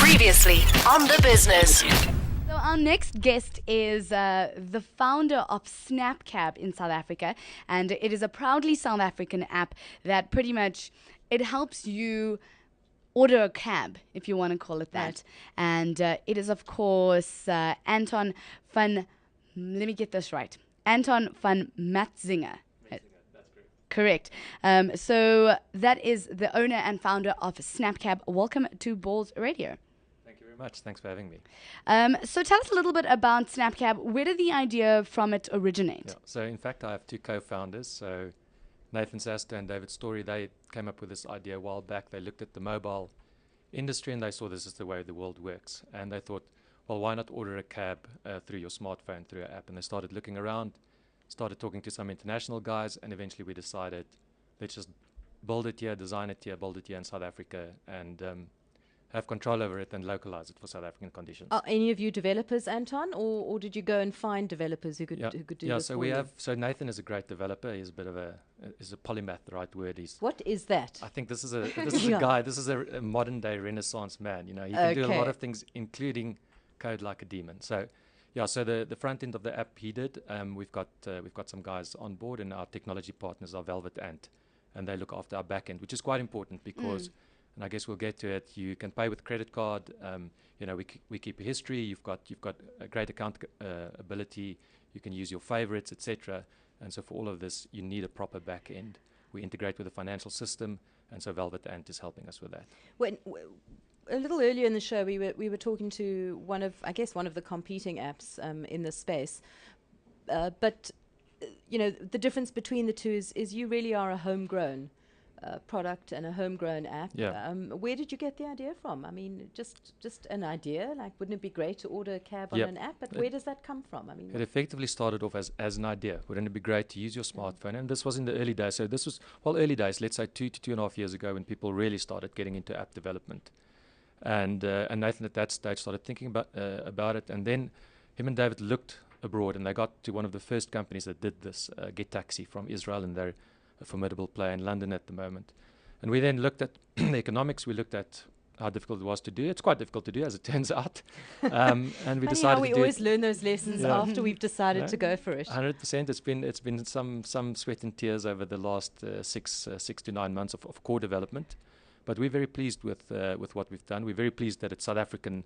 Previously on the business. So our next guest is the founder of SnappCab in South Africa, and it is a proudly South African app that pretty much it helps you order a cab, if you want to call it that. Right. And it is, of course, Anton van, let me get this right, Anton van Matzinger. Correct. So that is the owner and founder of SnappCab. Welcome to Balls Radio. Thank you very much. Thanks for having me. So tell us a little bit about SnappCab. Where did the idea from it originate? Yeah. So in fact, I have two co-founders. So Nathan Zaster and David Story, they came up with this idea a while back. They looked at the mobile industry and they saw this is the way the world works. And they thought, well, why not order a cab through your smartphone, through an app? And they started looking around, started talking to some international guys, and eventually we decided, let's just build it here, design it here, build it here in South Africa, and have control over it and localize it for South African conditions. Are any of you developers, Anton, or did you go and find developers who could do this so for we you? have. So Nathan is a great developer. He's a bit of is a polymath, the right word. What is that? I think this is a guy. This is a modern day Renaissance man. You know, he can do a lot of things, including code like a demon. So, yeah. So the front end of the app he did. We've got some guys on board, and our technology partners are Velvet Ant, and they look after our back end, which is quite important because. And I guess we'll get to it. You can pay with credit card. You know, we keep a history. You've got a great account ability. You can use your favorites, etc. And so for all of this, you need a proper back end. We integrate with a financial system, and so Velvet Ant is helping us with that. A little earlier in the show, we were talking to one of the competing apps in this space, but you know, the difference between the two is you really are a homegrown product and a homegrown app. Yeah. Where did you get the idea from? I mean, just an idea. Like, wouldn't it be great to order a cab on Yep. an app? But where does that come from? I mean, It effectively started off as an idea. Wouldn't it be great to use your smartphone? And this was in the early days. So this was, early days, let's say 2 to 2.5 years ago, when people really started getting into app development. And Nathan at that stage started thinking about it. And then him and David looked abroad, and they got to one of the first companies that did this, Get Taxi from Israel, and they're a formidable player in London at the moment. And we then looked at the economics. We looked at how difficult it was to do. It's quite difficult to do, as it turns out. And we funny decided how we to do always it. learn those lessons Yeah. after we've decided to go for it. 100%. It's been some sweat and tears over the last 6 to 9 months of core development. But we're very pleased with what we've done. We're very pleased that it's South African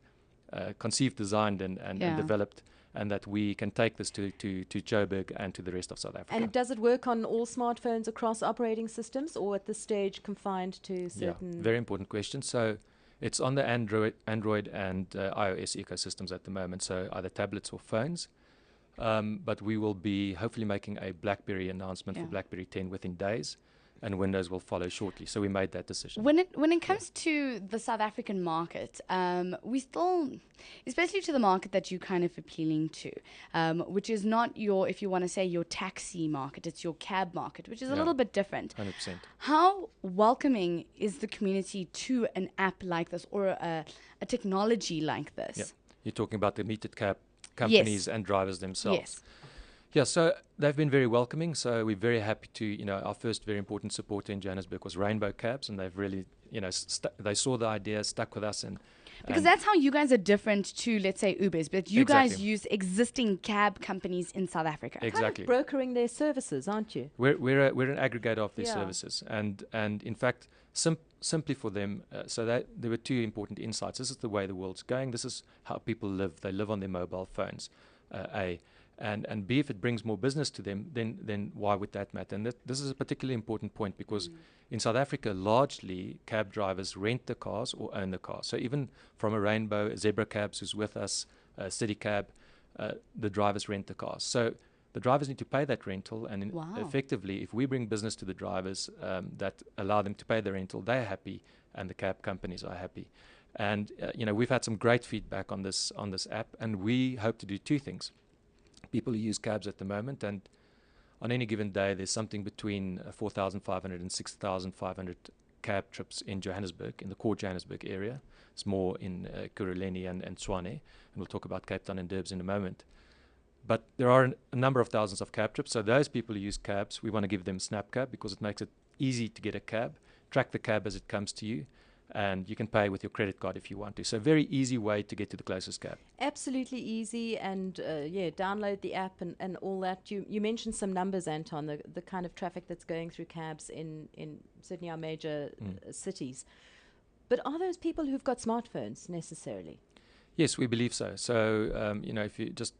conceived, designed, and developed, and that we can take this to Joburg and to the rest of South Africa. And does it work on all smartphones across operating systems, or at this stage confined to certain? Yeah, very important question. So it's on the Android and iOS ecosystems at the moment, so either tablets or phones. But we will be hopefully making a BlackBerry announcement for BlackBerry 10 within days, and Windows will follow shortly. So we made that decision. When it comes to the South African market, we still, especially to the market that you're kind of appealing to, which is not your, if you want to say, your taxi market, it's your cab market, which is a little bit different. 100%. How welcoming is the community to an app like this or a technology like this? Yeah. You're talking about the metered cab companies and drivers themselves. Yes. Yeah, so they've been very welcoming. So we're very happy to, our first very important supporter in Johannesburg was Rainbow Cabs, and they've really, they saw the idea, stuck with us, because that's how you guys are different to, let's say, Ubers, but you guys use existing cab companies in South Africa. Exactly. Kind of brokering their services, aren't you? We're an aggregator of their services, and in fact, simply for them, there were two important insights. This is the way the world's going. This is how people live. They live on their mobile phones. And B, if it brings more business to them, then why would that matter? And this is a particularly important point because in South Africa, largely cab drivers rent the cars or own the cars. So even from a Rainbow, Zebra Cabs who's with us, City Cab, the drivers rent the cars. So the drivers need to pay that rental, and effectively, if we bring business to the drivers that allow them to pay the rental, they're happy, and the cab companies are happy. And we've had some great feedback on this app, and we hope to do two things. People who use cabs at the moment, and on any given day, there's something between 4,500 and 6,500 cab trips in Johannesburg, in the core Johannesburg area. It's more in Kuruleni and Tshwane, and we'll talk about Cape Town and Durbs in a moment. But there are a number of thousands of cab trips, so those people who use cabs, we want to give them SnappCab because it makes it easy to get a cab, track the cab as it comes to you, and you can pay with your credit card if you want to. So very easy way to get to the closest cab. Absolutely easy, and download the app and all that. You mentioned some numbers, Anton, the kind of traffic that's going through cabs in certainly our major cities. But are those people who've got smartphones necessarily? Yes, we believe so. So, if you just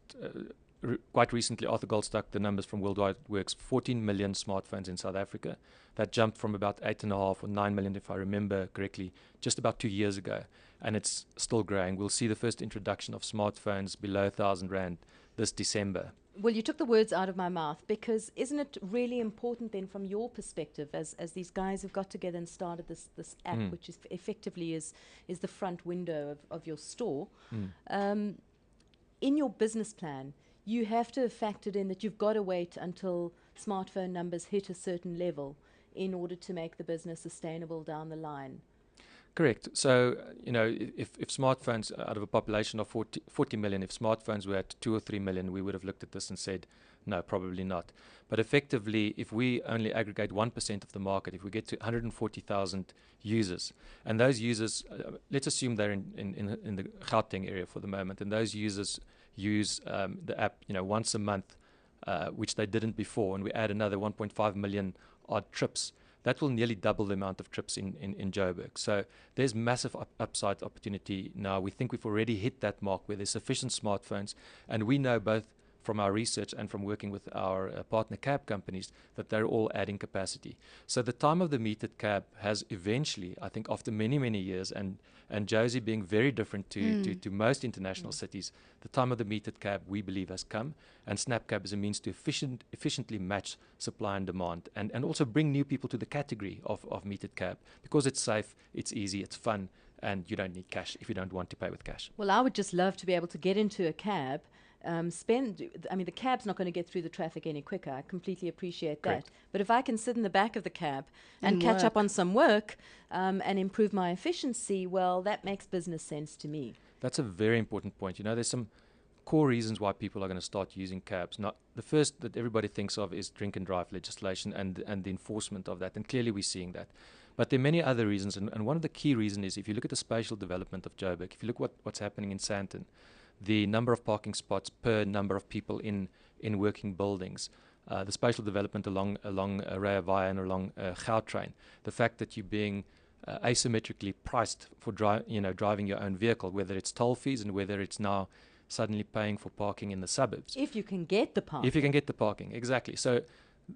quite recently, Arthur Goldstuck, the numbers from Worldwide Works, 14 million smartphones in South Africa. That jumped from about 8.5 or 9 million, if I remember correctly, just about 2 years ago. And it's still growing. We'll see the first introduction of smartphones below 1,000 Rand this December. Well, you took the words out of my mouth, because isn't it really important then from your perspective, as these guys have got together and started this app, which is effectively is the front window of your store, in your business plan, you have to have factored in that you've got to wait until smartphone numbers hit a certain level in order to make the business sustainable down the line. Correct. So, if smartphones out of a population of 40 million, if smartphones were at 2 or 3 million, we would have looked at this and said, no, probably not. But effectively, if we only aggregate 1% of the market, if we get to 140,000 users, and those users, let's assume they're in the Gauteng area for the moment, and those users use the app, once a month, which they didn't before, and we add another 1.5 million odd trips, that will nearly double the amount of trips in Joburg. So there's massive upside opportunity now. We think we've already hit that mark where there's sufficient smartphones, and we know both from our research and from working with our partner cab companies that they're all adding capacity. So the time of the metered cab has eventually, I think after many, many years, and Josie being very different to most international cities, the time of the metered cab, we believe, has come, and SnappCab is a means to efficiently match supply and demand, and also bring new people to the category of metered cab, because it's safe, it's easy, it's fun, and you don't need cash if you don't want to pay with cash. Well, I would just love to be able to get into a cab, the cab's not going to get through the traffic any quicker. I completely appreciate Correct. that. But if I can sit in the back of the cab and catch work. up on some work and improve my efficiency, well, that makes business sense to me. That's a very important point. There's some core reasons why people are going to start using cabs. Now, the first that everybody thinks of is drink and drive legislation and the enforcement of that, and clearly we're seeing that. But there are many other reasons, and one of the key reasons is if you look at the spatial development of Joburg, if you look what's happening in Sandton, the number of parking spots per number of people in working buildings, the spatial development along Rea Vaya and along Gautrain, the fact that you're being asymmetrically priced for driving your own vehicle, whether it's toll fees and whether it's now suddenly paying for parking in the suburbs. If you can get the parking. If you can get the parking, exactly. So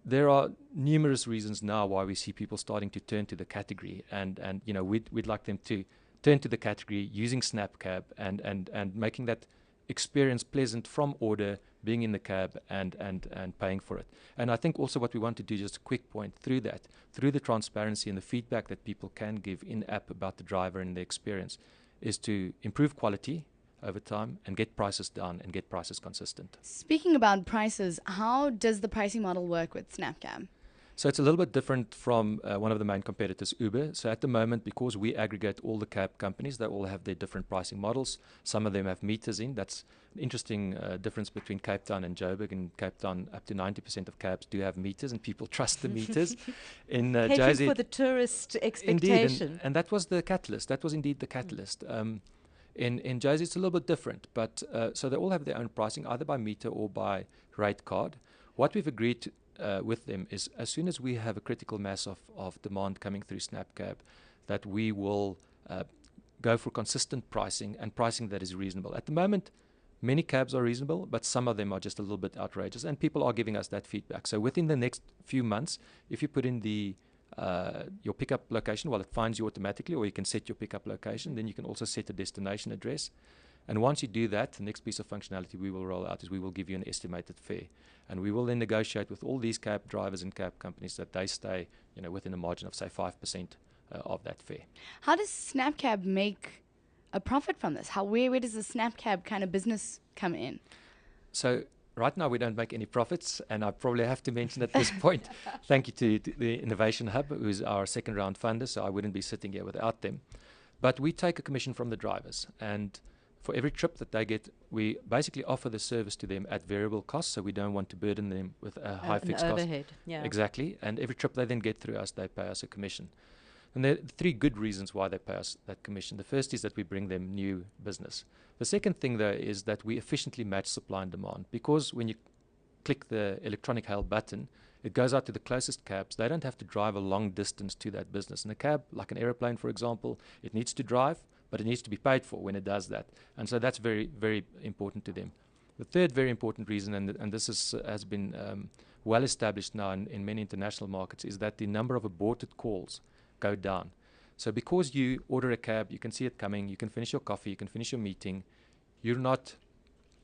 there are numerous reasons now why we see people starting to turn to the category, and we'd like them to turn to the category using SnappCab and making that experience pleasant from order, being in the cab and paying for it. And I think also what we want to do, just a quick point, through the transparency and the feedback that people can give in-app about the driver and the experience, is to improve quality over time and get prices down and get prices consistent. Speaking about prices, how does the pricing model work with SnappCab? So it's a little bit different from one of the main competitors, Uber. So at the moment, because we aggregate all the cab companies, they all have their different pricing models. Some of them have meters in. That's an interesting difference between Cape Town and Joburg. In Cape Town, up to 90% of cabs do have meters, and people trust the meters. In Catering Josie, for the tourist expectation. Indeed, and that was the catalyst. That was indeed the catalyst. In Josie, it's a little bit different, but so they all have their own pricing, either by meter or by rate card. What we've agreed to with them is, as soon as we have a critical mass of demand coming through SnappCab, that we will go for consistent pricing and pricing that is reasonable. At the moment, many cabs are reasonable, but some of them are just a little bit outrageous, and people are giving us that feedback. So within the next few months, if you put in your pickup location, well, it finds you automatically, or you can set your pickup location. Then you can also set a destination address. And once you do that, the next piece of functionality we will roll out is we will give you an estimated fare. And we will then negotiate with all these cab drivers and cab companies that they stay, within a margin of, say, 5% of that fare. How does SnappCab make a profit from this? Where does the SnappCab kind of business come in? So right now we don't make any profits, and I probably have to mention at this point, thank you to the Innovation Hub, who's our second round funder, so I wouldn't be sitting here without them. But we take a commission from the drivers, and for every trip that they get, we basically offer the service to them at variable cost, so we don't want to burden them with a high fixed cost. Overhead, yeah. Exactly, and every trip they then get through us, they pay us a commission. And there are 3 good reasons why they pay us that commission. The first is that we bring them new business. The second thing, though, is that we efficiently match supply and demand, because when you click the electronic hail button, it goes out to the closest cabs. They don't have to drive a long distance to that business. And a cab, like an aeroplane, for example, it needs to drive, but it needs to be paid for when it does that. And so that's very, very important to them. The third very important reason, and this has been well established now in many international markets, is that the number of aborted calls go down. So because you order a cab, you can see it coming, you can finish your coffee, you can finish your meeting. You're not,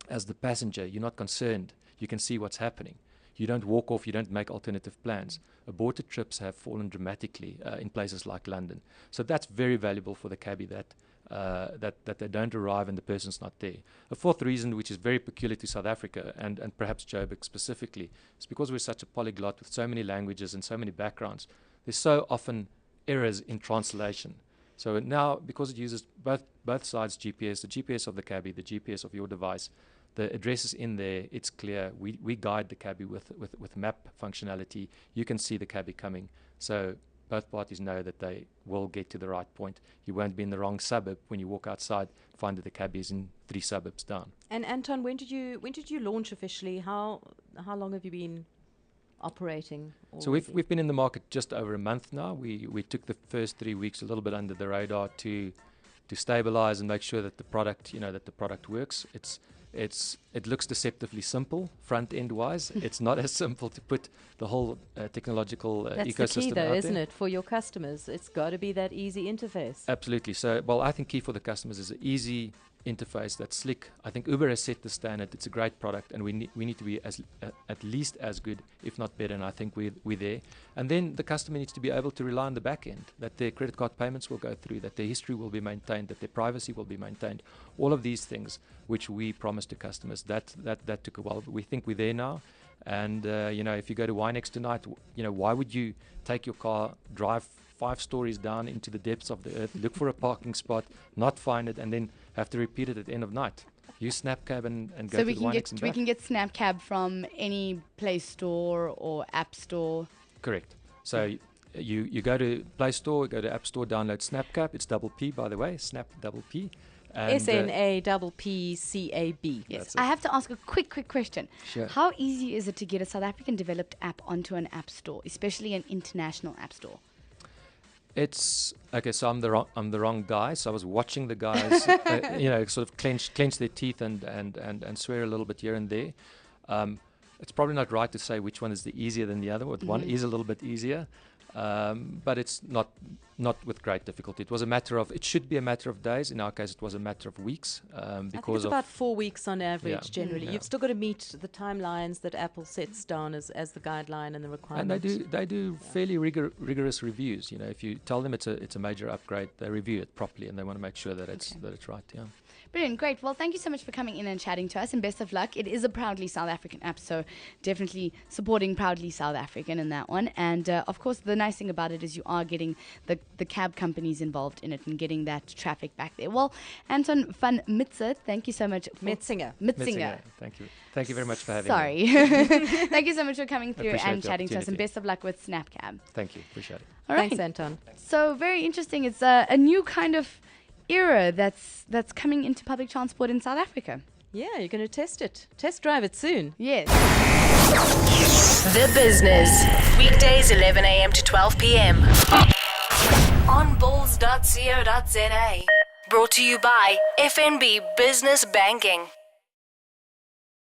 as the passenger, you're not concerned. You can see what's happening. You don't walk off, you don't make alternative plans. Aborted trips have fallen dramatically in places like London. So that's very valuable for the cabbie, that they don't arrive and the person's not there. A fourth reason, which is very peculiar to South Africa and perhaps Joburg specifically, is because we're such a polyglot with so many languages and so many backgrounds. There's so often errors in translation. So now, because it uses both sides GPS, the GPS of the cabbie, the GPS of your device, the address is in there, it's clear. We guide the cabbie with map functionality. You can see the cabbie coming. So both parties know that they will get to the right point. You won't be in the wrong suburb when you walk outside, find that the cabbie is in 3 suburbs down. And Anton, when did you launch officially? How long have you been operating already? So we've been in the market just over a month now. We took the first 3 weeks a little bit under the radar to stabilize and make sure that the product works. It looks deceptively simple front end wise. It's not as simple to put the whole technological That's ecosystem the key, though, out isn't there. it, for your customers? It's got to be that easy interface. Absolutely. So, well, I think key for the customers is an easy interface that's slick. I think Uber has set the standard. It's a great product, and we need to be at least as good, if not better. And I think we're there. And then the customer needs to be able to rely on the back end, that their credit card payments will go through, that their history will be maintained, that their privacy will be maintained. All of these things which we promised to customers, that took a while. But we think we're there now. And if you go to Winex tonight, why would you take your car, drive 5 stories down into the depths of the earth, look for a parking spot, not find it, and then have to repeat it at the end of night? Use SnappCab and go to the Winex and back. We can get SnappCab from any Play Store or App Store. Correct. So you go to Play Store, go to App Store, download SnappCab. It's double P, by the way, Snap double P. SnappCab. Yes. I have to ask a quick question. Sure. How easy is it to get a South African developed app onto an app store, especially an international app store? It's okay. So I'm the wrong guy. So I was watching the guys, sort of clench their teeth and swear a little bit here and there. It's probably not right to say which one is the easier than the other. One is a little bit easier, but it's not with great difficulty. It should be a matter of days. In our case, it was a matter of weeks. I think it's about 4 weeks on average, generally. Yeah. You've still got to meet the timelines that Apple sets down as the guideline and the requirement. And they do fairly rigorous reviews. If you tell them it's a major upgrade, they review it properly and they want to make sure that it's right. Yeah. Brilliant, great. Well, thank you so much for coming in and chatting to us, and best of luck. It is a proudly South African app, so definitely supporting proudly South African in that one. And of course, the nice thing about it is you are getting the cab companies involved in it and getting that traffic back there. Well, Anton van Mitzer, thank you so much. Metzinger. Thank you. Thank you very much for having me. Sorry. Thank you so much for coming through and chatting to us, and best of luck with SnappCab. Thank you. Appreciate it. All right. Thanks, Anton. So very interesting. It's a new kind of era that's coming into public transport in South Africa. Yeah, you're going to test drive it soon. Yes. The Business. Weekdays 11 a.m. to 12 p.m. on bulls.co.za. Brought to you by FNB Business Banking.